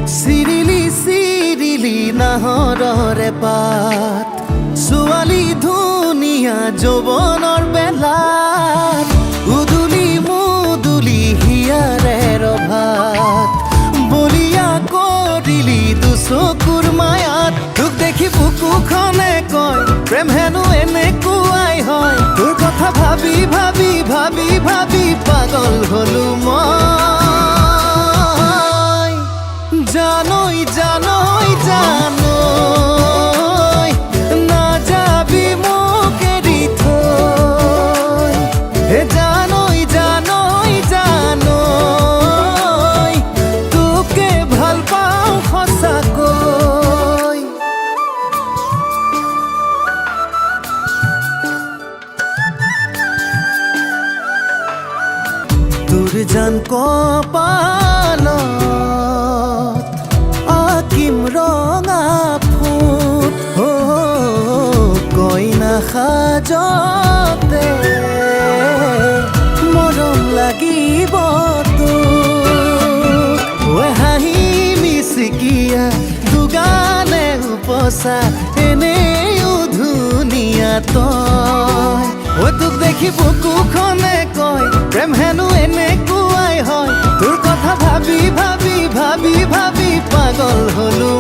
চিৰিলি চিৰিলি নাহৰৰে পাত, ছোৱালী ধুনীয়া যৌৱনৰ বেলাত, উদুলি মুদুলি হিয়াৰে ৰভাত, বলিয়া কৰিলি দুচকুৰ মায়াত। তোক দেখি বুকুখনে কয় প্ৰেম হেনো এনেকুৱাই হয়, তোৰ কথা ভাবি ভাবি ভাবি ভাবি পাগল হলো মই। জানই জানই জানই নাযাবি মোক এৰি থৈ, হে জানই জানই জানই তোকে ভাল পাওঁ সঁচাকৈ। তোৰ জান কপালত আঁকিম ৰঙা ফুট, কইনা সাজতে মৰম লাগিব তোক, হাঁহি মিচিকিয়া দুগানে উপচা এনেও ধুনীয়া তই। তোক দেখি বুকুখনে কয় প্ৰেম হেনো এনেকুৱাই হয়, তোৰ কথা ভাবি ভাবি ভাবি ভাবি পাগল হলো।